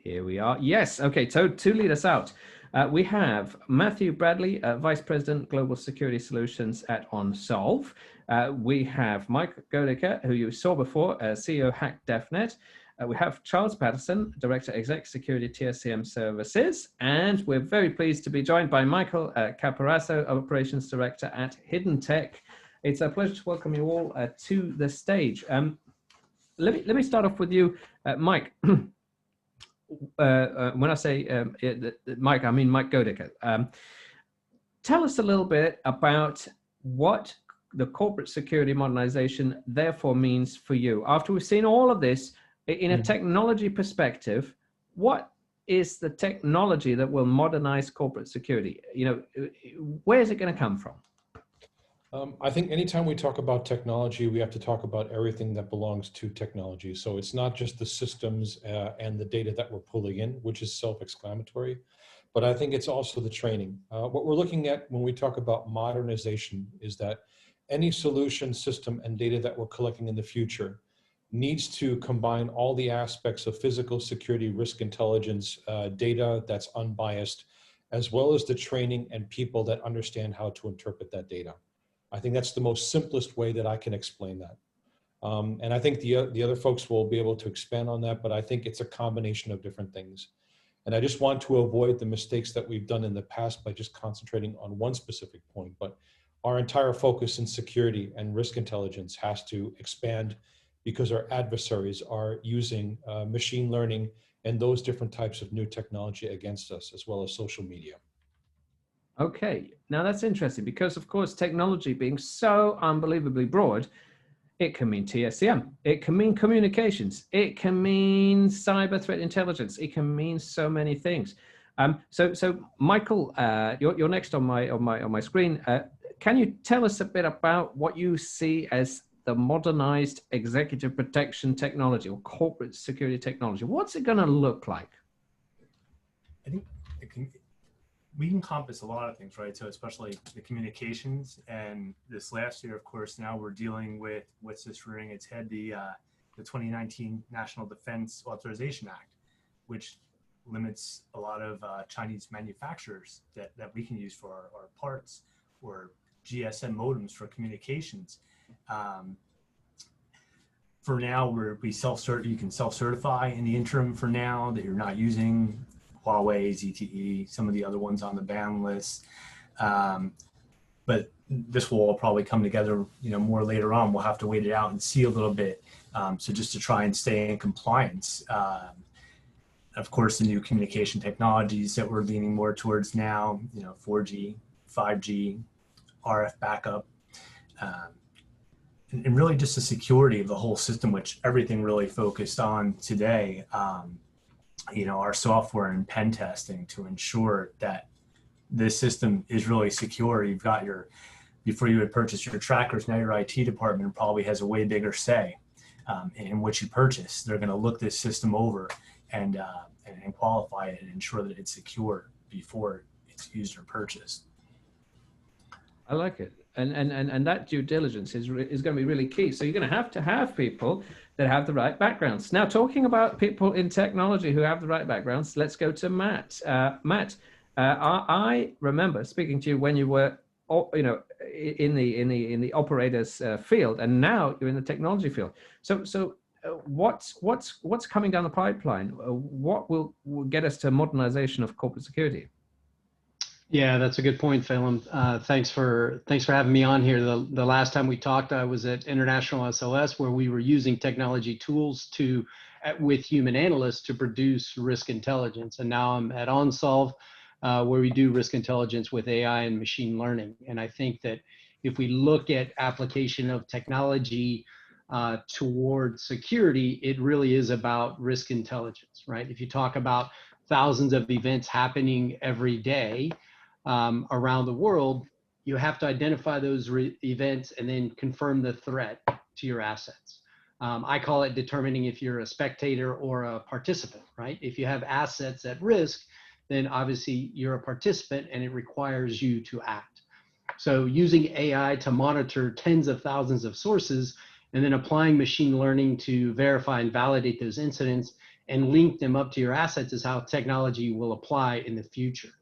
Here we are. Yes. Okay. So to lead us out, we have Matthew Bradley, Vice President, Global Security Solutions at OnSolve. We have Mike Goedecker, who you saw before, CEO Hakdefnet. We have Charles Patterson, Director, Exec Security TSCM Services. And we're very pleased to be joined by Michael Caporaso, Operations Director at HIDDENTEC. It's a pleasure to welcome you all to the stage. Let me start off with you, Mike. When I say Mike, I mean Mike Goedecker. Tell us a little bit about what the corporate security modernization therefore means for you. After we've seen all of this, in a technology perspective, what is the technology that will modernize corporate security? You know, where is it going to come from? I think anytime we talk about technology, we have to talk about everything that belongs to technology. So it's not just the systems and the data that we're pulling in, which is self-explanatory, but I think it's also the training. What we're looking at when we talk about modernization is that any solution, system, and data that we're collecting in the future needs to combine all the aspects of physical security, risk intelligence, data that's unbiased, as well as the training and people that understand how to interpret that data. I think that's the most simplest way that I can explain that. And I think the other folks will be able to expand on that, but I think it's a combination of different things. And I just want to avoid the mistakes that we've done in the past by just concentrating on one specific point. But our entire focus in security and risk intelligence has to expand because our adversaries are using machine learning and those different types of new technology against us, as well as social media. Okay, now that's interesting because, of course, technology being so unbelievably broad, it can mean TSCM, it can mean communications, it can mean cyber threat intelligence, it can mean so many things. So Michael, you're next on my screen. Can you tell us a bit about what you see as the modernized executive protection technology or corporate security technology? What's it going to look like? I think we encompass a lot of things, right? So especially the communications, and this last year, of course, now we're dealing with what's just rearing its head, the 2019 National Defense Authorization Act, which limits a lot of Chinese manufacturers that we can use for our parts, or GSM modems for communications. For now, you can self-certify in the interim for now that you're not using Huawei, ZTE, some of the other ones on the ban list. But this will all probably come together, more later on. We'll have to wait it out and see a little bit. So just to try and stay in compliance. Of course, the new communication technologies that we're leaning more towards now, 4G, 5G, RF backup, and really just the security of the whole system, which everything really focused on today. Our software and pen testing to ensure that this system is really secure. You've got before you would purchase your trackers, now your IT department probably has a way bigger say in what you purchase. They're going to look this system over and qualify it and ensure that it's secure before it's used or purchased. I like it. And that due diligence is going to be really key. So you're going to have people that have the right backgrounds. Now, talking about people in technology who have the right backgrounds, let's go to Matt. Matt, I remember speaking to you when you were, in the operators field, and now you're in the technology field. So what's coming down the pipeline? What will get us to modernization of corporate security? Yeah, that's a good point, Phelim. Thanks for having me on here. The last time we talked, I was at International SLS, where we were using technology tools with human analysts to produce risk intelligence. And now I'm at OnSolve, where we do risk intelligence with AI and machine learning. And I think that if we look at application of technology toward security, it really is about risk intelligence, right? If you talk about thousands of events happening every day, around the world, you have to identify those events and then confirm the threat to your assets. I call it determining if you're a spectator or a participant, right? If you have assets at risk, then obviously you're a participant and it requires you to act. So using AI to monitor tens of thousands of sources and then applying machine learning to verify and validate those incidents and link them up to your assets is how technology will apply in the future.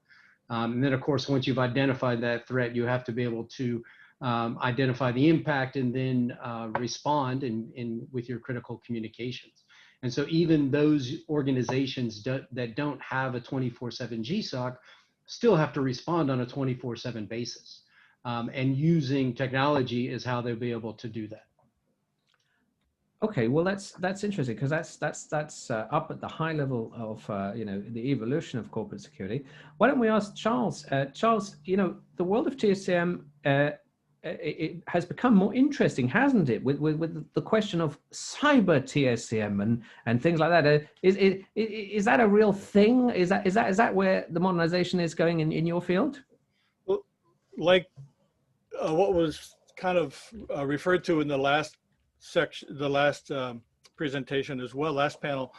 And then, of course, once you've identified that threat, you have to be able to identify the impact and then respond with your critical communications. And so even those organizations that don't have a 24/7 GSOC still have to respond on a 24/7 basis. And using technology is how they'll be able to do that. Okay, well that's interesting, because that's up at the high level of the evolution of corporate security. Why don't we ask Charles? Charles, the world of TSCM it has become more interesting, hasn't it, with the question of cyber TSCM and things like that. Is that a real thing? Is that where the modernization is going in your field? Well, like what was kind of referred to in the last section, the last presentation as well, last panel,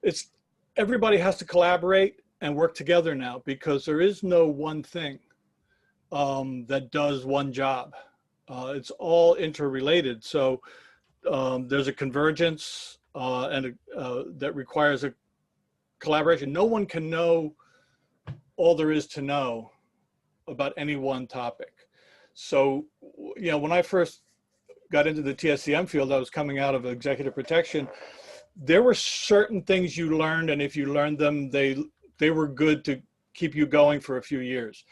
it's everybody has to collaborate and work together now, because there is no one thing that does one job. It's all interrelated. So there's a convergence and that requires a collaboration. No one can know all there is to know about any one topic. So, when I first got into the TSCM field, I was coming out of executive protection. There were certain things you learned, and if you learned them, they were good to keep you going for a few years.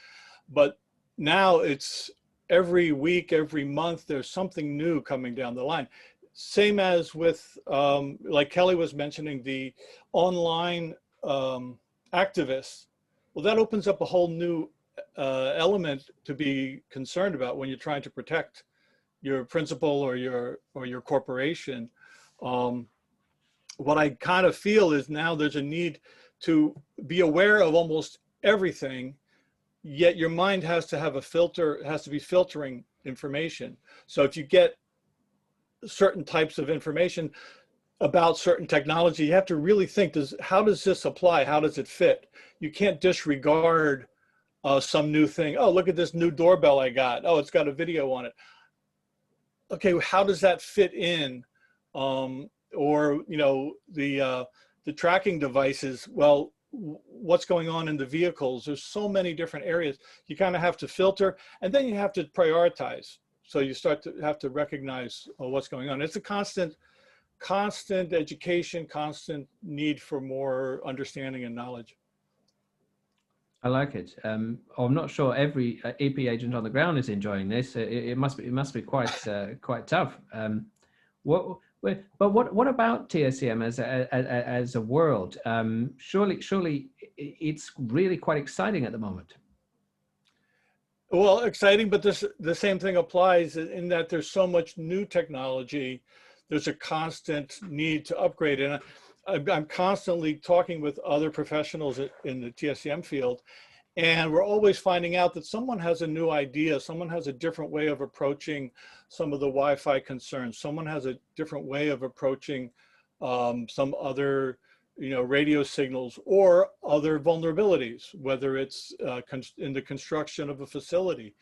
But now it's every week, every month, there's something new coming down the line. Same as with, like Kelly was mentioning, the online activists. Well, that opens up a whole new element to be concerned about when you're trying to protect your principal or your corporation. What I kind of feel is now there's a need to be aware of almost everything, yet your mind has to have a filter, has to be filtering information. So if you get certain types of information about certain technology, you have to really think, how does this apply? How does it fit? You can't disregard some new thing. Oh, look at this new doorbell I got. Oh, it's got a video on it. Okay, how does that fit in? Or the tracking devices. Well, what's going on in the vehicles? There's so many different areas. You kind of have to filter, and then you have to prioritize. So you start to have to recognize what's going on. It's a constant education, constant need for more understanding and knowledge. I like it. I'm not sure every EP agent on the ground is enjoying this. It must be quite tough. But what about TSCM as a world? Surely it's really quite exciting at the moment. Well, exciting, but the same thing applies in that there's so much new technology. There's a constant need to upgrade, and I'm constantly talking with other professionals in the TSCM field, and we're always finding out that someone has a new idea, someone has a different way of approaching some of the Wi-Fi concerns, someone has a different way of approaching some other radio signals or other vulnerabilities, whether it's in the construction of a facility.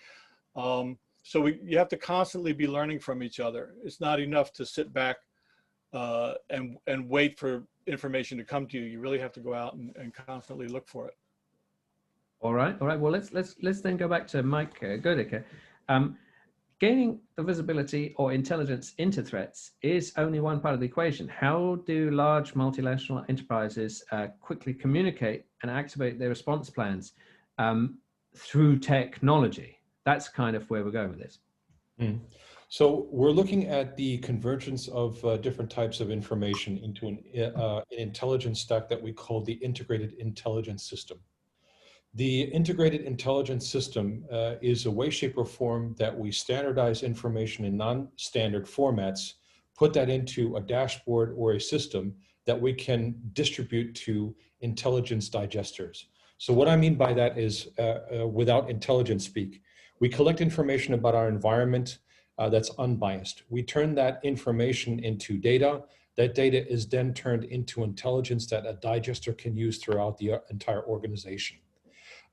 So you have to constantly be learning from each other. It's not enough to sit back and wait for information to come to you. You really have to go out and constantly look for it. All right. Well, let's then go back to Mike Goedecker. Gaining the visibility or intelligence into threats is only one part of the equation. How do large multinational enterprises quickly communicate and activate their response plans through technology? That's kind of where we're going with this. So we're looking at the convergence of different types of information into an intelligence stack that we call the integrated intelligence system. The integrated intelligence system is a way, shape, or form that we standardize information in non-standard formats, put that into a dashboard or a system that we can distribute to intelligence digesters. So what I mean by that is, without intelligence speak, we collect information about our environment that's unbiased. We turn that information into data. That data is then turned into intelligence that a digester can use throughout the entire organization.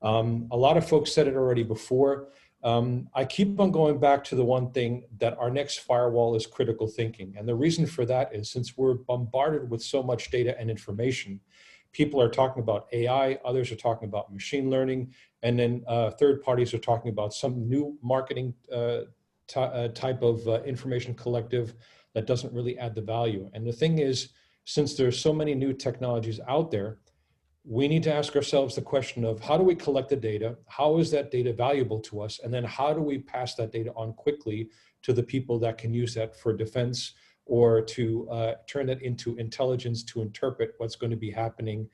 A lot of folks said it already before. I keep on going back to the one thing that our next firewall is critical thinking. And the reason for that is since we're bombarded with so much data and information, people are talking about AI, others are talking about machine learning, and then third parties are talking about some new marketing type of information collective that doesn't really add the value. And the thing is, since there's so many new technologies out there, we need to ask ourselves the question of how do we collect the data? How is that data valuable to us? And then how do we pass that data on quickly to the people that can use that for defense or to turn it into intelligence to interpret what's going to be happening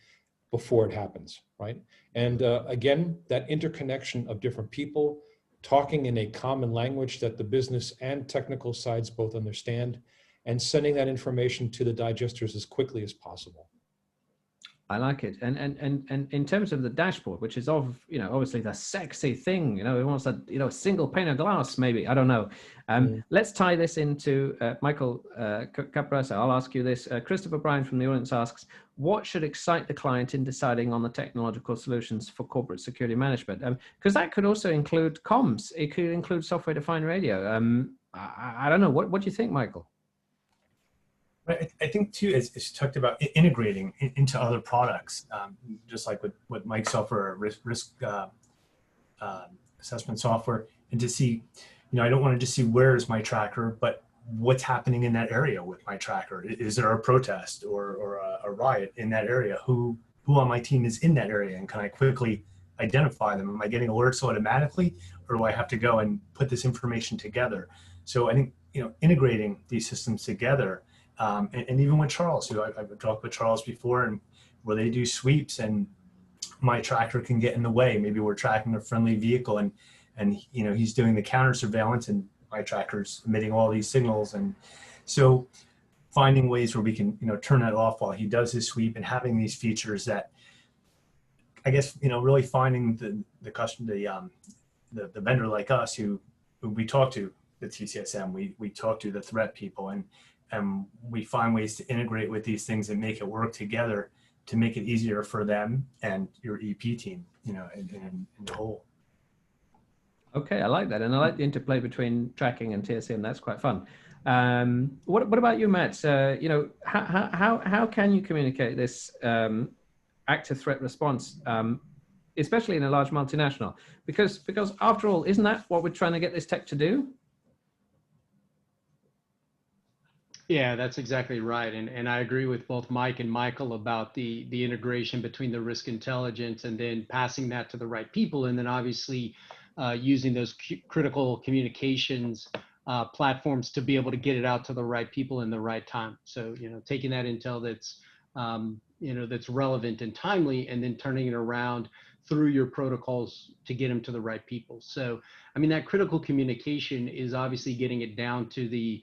before it happens, right? And again, that interconnection of different people talking in a common language that the business and technical sides both understand and sending that information to the digesters as quickly as possible. I like it. And in terms of the dashboard, which is obviously the sexy thing, it wants a single pane of glass, maybe, I don't know. Let's tie this into Michael Caporaso. I'll ask you this. Christopher Bryan from the audience asks, what should excite the client in deciding on the technological solutions for corporate security management? Because that could also include comms. It could include software-defined radio. I don't know. What do you think, Michael? I think too, it's talked about integrating into other products, just like with Mike's software, risk assessment software, and to see, I don't want to just see where is my tracker, but what's happening in that area with my tracker. Is there a protest or a riot in that area? Who on my team is in that area, and can I quickly identify them? Am I getting alerts automatically, or do I have to go and put this information together? So I think integrating these systems together. And even with Charles, who I've talked with Charles before, and where they do sweeps and my tracker can get in the way. Maybe we're tracking a friendly vehicle and he's doing the counter surveillance and my tracker's emitting all these signals. And so finding ways where we can, turn that off while he does his sweep, and having these features that, I guess, really finding the customer, the vendor like us who we talk to, the TSCM, we talk to the threat people, and we find ways to integrate with these things and make it work together to make it easier for them and your EP team, in the whole. Okay, I like that. And I like the interplay between tracking and TSCM. That's quite fun. What about you, Matt? How can you communicate this active threat response, especially in a large multinational? Because after all, isn't that what we're trying to get this tech to do? Yeah, that's exactly right. And I agree with both Mike and Michael about the integration between the risk intelligence and then passing that to the right people. And then obviously using those critical communications platforms to be able to get it out to the right people in the right time. So, taking that intel that's, that's relevant and timely, and then turning it around through your protocols to get them to the right people. So, that critical communication is obviously getting it down to the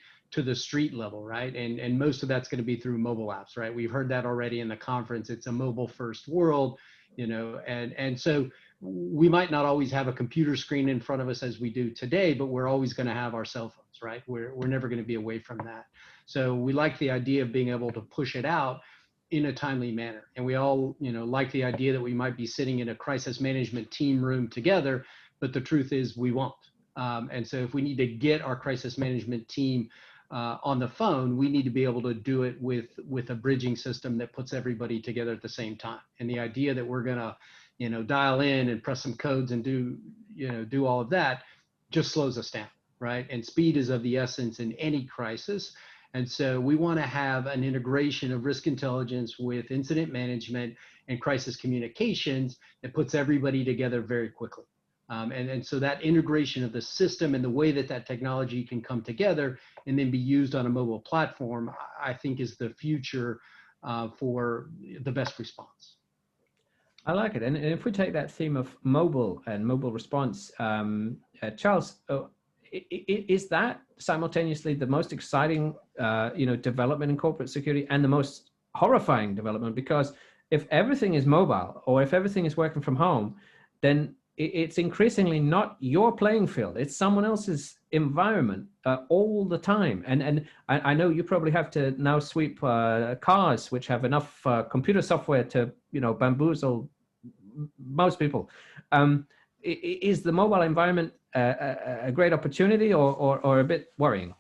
street level, right? And most of that's going to be through mobile apps, right? We've heard that already in the conference. It's a mobile first world, and so we might not always have a computer screen in front of us as we do today, but we're always going to have our cell phones, right? We're never going to be away from that. So we like the idea of being able to push it out in a timely manner. And we all, like the idea that we might be sitting in a crisis management team room together, but the truth is we won't. And so if we need to get our crisis management team on the phone, we need to be able to do it with a bridging system that puts everybody together at the same time. And the idea that we're gonna, dial in and press some codes and do all of that just slows us down, right? And speed is of the essence in any crisis. And so we want to have an integration of risk intelligence with incident management and crisis communications that puts everybody together very quickly. And so that integration of the system and the way that technology can come together and then be used on a mobile platform, I think is the future for the best response. I like it. And if we take that theme of mobile and mobile response, Charles, is that simultaneously the most exciting, development in corporate security and the most horrifying development? Because if everything is mobile or if everything is working from home, then it's increasingly not your playing field. It's someone else's environment all the time. And I know you probably have to now sweep cars which have enough computer software to, bamboozle most people. is the mobile environment a great opportunity or a bit worrying?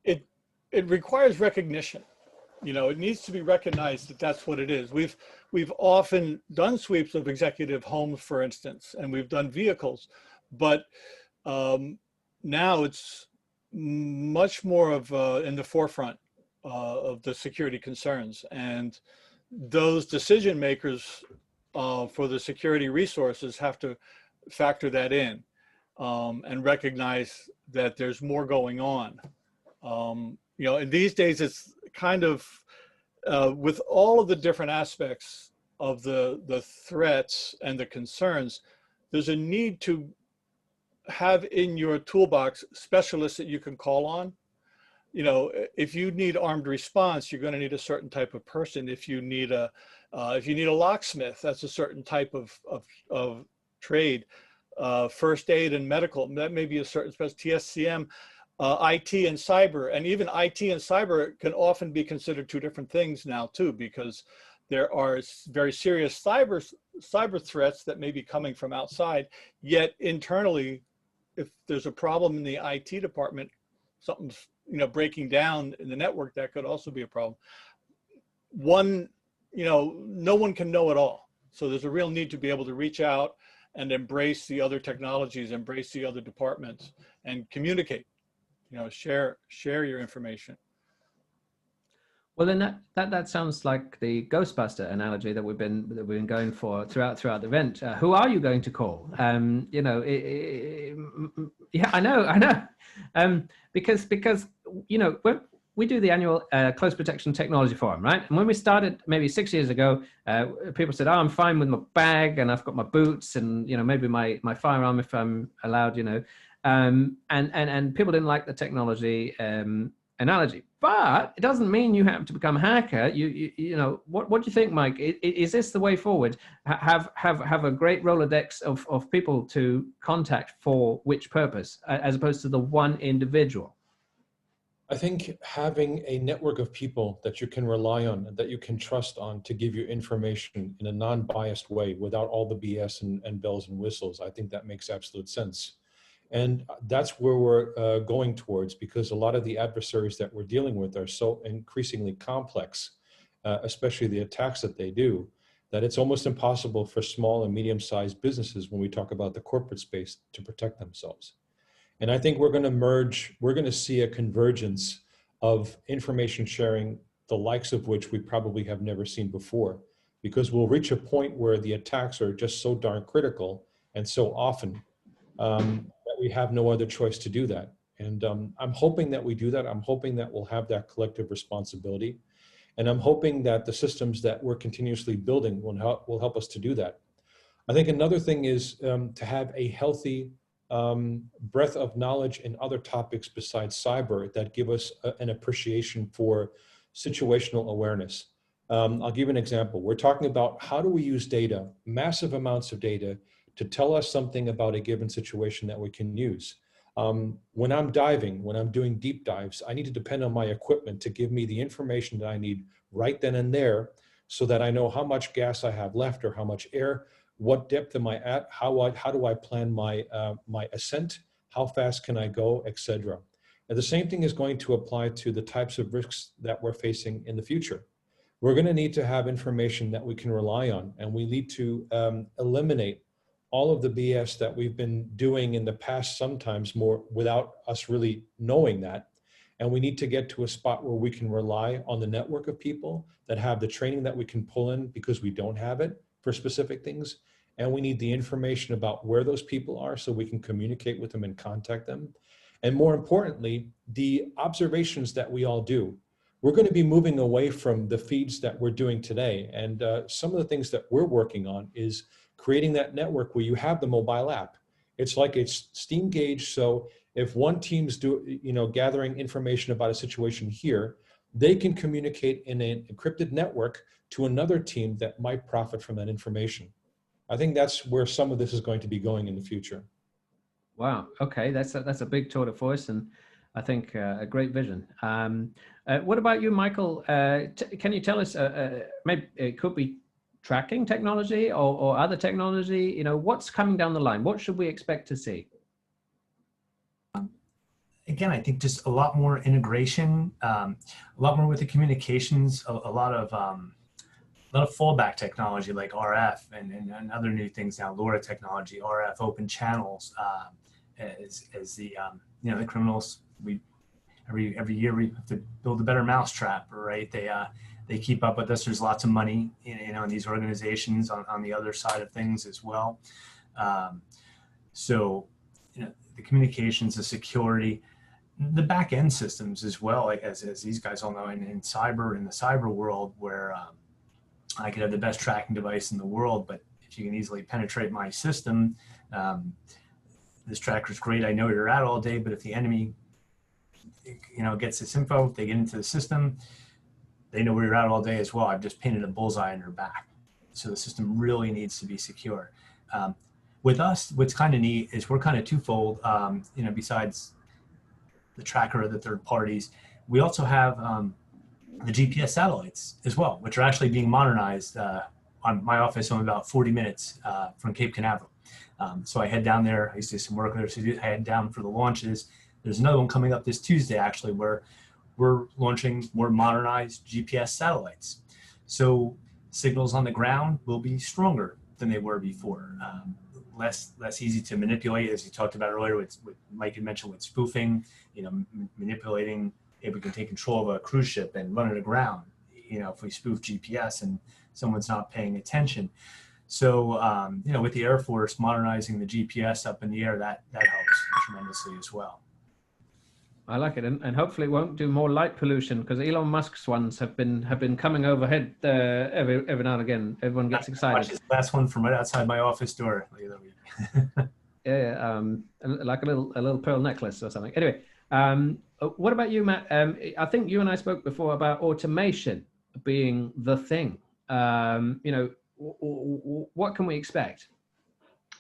It requires recognition. You know, it needs to be recognized that that's what it is. We've often done sweeps of executive homes, for instance, and we've done vehicles, but now it's much more of in the forefront of the security concerns, and those decision makers for the security resources have to factor that in and recognize that there's more going on. You know, and these days it's kind of with all of the different aspects of the threats and the concerns, there's a need to have in your toolbox specialists that you can call on. You know, if you need armed response, you're going to need a certain type of person. If you need a locksmith, that's a certain type of trade. First aid and medical, that may be a certain special. TSCM, IT and cyber, and even IT and cyber can often be considered two different things now too, because there are very serious cyber threats that may be coming from outside. Yet internally, if there's a problem in the IT department, something's breaking down in the network, that could also be a problem. No one can know it all. So there's a real need to be able to reach out and embrace the other technologies, embrace the other departments, and communicate. Share your information. Well, then that sounds like the Ghostbuster analogy that we've been going for throughout the event. Who are you going to call? Yeah, I know. Because when we do the annual Close Protection Technology Forum, right? And when we started maybe 6 years ago, people said, "Oh, I'm fine with my bag and I've got my boots and maybe my firearm if I'm allowed." And people didn't like the technology analogy, but it doesn't mean you have to become a hacker. What do you think, Mike? Is this the way forward? Have a great Rolodex of people to contact for which purpose, as opposed to the one individual? I think having a network of people that you can rely on, that you can trust on to give you information in a non-biased way without all the BS and bells and whistles, I think that makes absolute sense. And that's where we're going towards, because a lot of the adversaries that we're dealing with are so increasingly complex, especially the attacks that they do, that it's almost impossible for small and medium-sized businesses, when we talk about the corporate space, to protect themselves. And I think we're going to see a convergence of information sharing, the likes of which we probably have never seen before, because we'll reach a point where the attacks are just so darn critical and so often that we have no other choice to do that. And I'm hoping that we do that. I'm hoping that we'll have that collective responsibility. And I'm hoping that the systems that we're continuously building will help us to do that. I think another thing is to have a healthy breadth of knowledge in other topics besides cyber that give us an appreciation for situational awareness. I'll give you an example. We're talking about how do we use data, massive amounts of data, to tell us something about a given situation that we can use. When I'm diving, when I'm doing deep dives, I need to depend on my equipment to give me the information that I need right then and there, so that I know how much gas I have left or how much air, what depth am I at, how do I plan my ascent, how fast can I go, etc. And the same thing is going to apply to the types of risks that we're facing in the future. We're going to need to have information that we can rely on, and we need to eliminate all of the BS that we've been doing in the past, sometimes more without us really knowing that. And we need to get to a spot where we can rely on the network of people that have the training that we can pull in, because we don't have it for specific things. And we need the information about where those people are so we can communicate with them and contact them. And more importantly, the observations that we all do. We're going to be moving away from the feeds that we're doing today. And some of the things that we're working on is creating that network where you have the mobile app. It's like it's steam gauge. So if one team's gathering information about a situation here, they can communicate in an encrypted network to another team that might profit from that information. I think that's where some of this is going to be going in the future. Wow. Okay, that's a big tour de force, and I think a great vision. What about you, Michael? Can you tell us? Maybe it could be tracking technology or other technology? You know, what's coming down the line? What should we expect to see? Again, I think just a lot more integration, a lot more with the communications, a lot of fallback technology like RF and other new things now, LoRa technology, RF open channels, as the the criminals, every year we have to build a better mousetrap, right? They keep up with us. There's lots of money in these organizations on the other side of things as well. So the communications, the security, the back end systems as well, like as these guys all know, in the cyber world, where I could have the best tracking device in the world, but if you can easily penetrate my system, this tracker's great. I know where you're at all day, but if the enemy, gets this info, if they get into the system, they know where you're at all day as well. I've just painted a bullseye on your back. So the system really needs to be secure. With us, what's kind of neat is we're kind of twofold. Besides the tracker of the third parties, we also have the GPS satellites as well, which are actually being modernized. On my office, I'm about 40 minutes from Cape Canaveral. So I head down there. I used to do some work there. So I head down for the launches. There's another one coming up this Tuesday, actually, where we're launching more modernized GPS satellites. So signals on the ground will be stronger than they were before. Less easy to manipulate, as you talked about earlier, with Mike had mentioned with spoofing, manipulating. If we can take control of a cruise ship and run it aground, if we spoof GPS and someone's not paying attention. So, with the Air Force modernizing the GPS up in the air, that helps tremendously as well. I like it, and hopefully it won't do more light pollution, because Elon Musk's ones have been coming overhead every now and again. Everyone gets excited. Watch this last one from right outside my office door the other week. Yeah, like a little pearl necklace or something. Anyway, what about you, Matt? I think you and I spoke before about automation being the thing. What can we expect?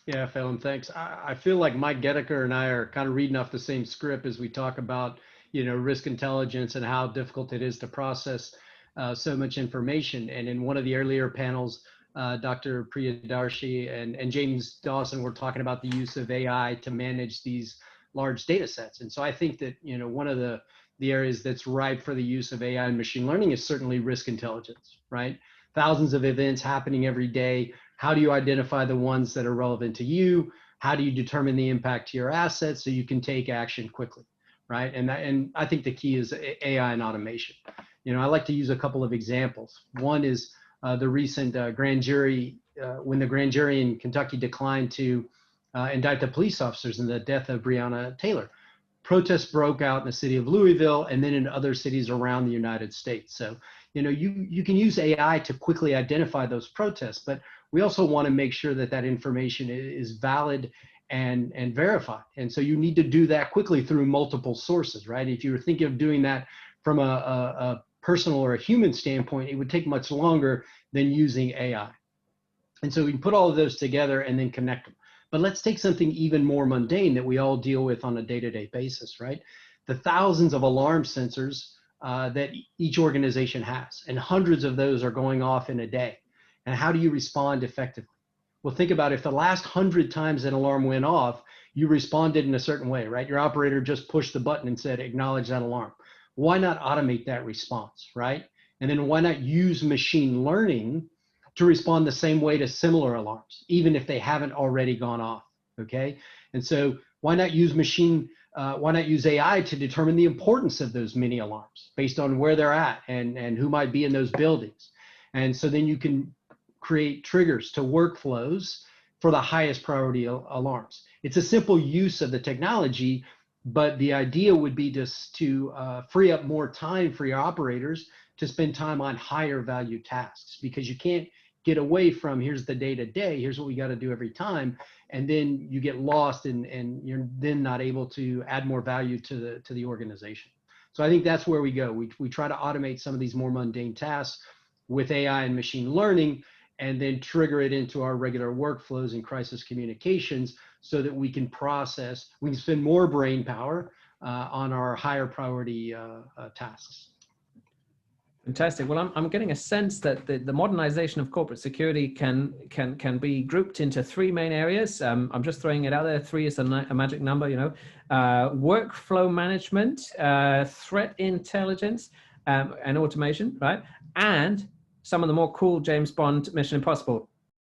Yeah, Phelan, thanks. I feel like Mike Goedecker and I are kind of reading off the same script as we talk about, risk intelligence and how difficult it is to process so much information. And in one of the earlier panels, Dr. Priyadarshi and James Dawson were talking about the use of AI to manage these large data sets. And so I think that, one of the areas that's ripe for the use of AI and machine learning is certainly risk intelligence, right? Thousands of events happening every day. How do you identify the ones that are relevant to you? How do you determine the impact to your assets so you can take action quickly, right? And I think the key is AI and automation. I like to use a couple of examples. One is the recent grand jury, when the grand jury in Kentucky declined to indict the police officers in the death of Breonna Taylor. Protests broke out in the city of Louisville and then in other cities around the United States. So, you can use AI to quickly identify those protests, but we also want to make sure that information is valid and verified. And so you need to do that quickly through multiple sources, right? If you were thinking of doing that from a personal or a human standpoint, it would take much longer than using AI. And so we can put all of those together and then connect them. But let's take something even more mundane that we all deal with on a day-to-day basis, right? The thousands of alarm sensors that each organization has, and hundreds of those are going off in a day. And how do you respond effectively? Well, think about if the last 100 times an alarm went off, you responded in a certain way, right? Your operator just pushed the button and said, acknowledge that alarm. Why not automate that response, right? And then why not use machine learning to respond the same way to similar alarms, even if they haven't already gone off, okay? And so why not use AI to determine the importance of those mini alarms based on where they're at and who might be in those buildings? And so then you can create triggers to workflows for the highest priority alarms. It's a simple use of the technology, but the idea would be just to free up more time for your operators to spend time on higher value tasks, because you can't get away from here's the day-to-day, here's what we got to do every time, and then you get lost and you're then not able to add more value to the organization. So I think that's where we go. We try to automate some of these more mundane tasks with AI and machine learning, and then trigger it into our regular workflows and crisis communications so that we can spend more brain power on our higher priority tasks. Fantastic. Well, I'm getting a sense that the modernization of corporate security can be grouped into three main areas. I'm just throwing it out there. Three is a magic number, you know. Workflow management, threat intelligence, and automation, right? And some of the more cool James Bond Mission Impossible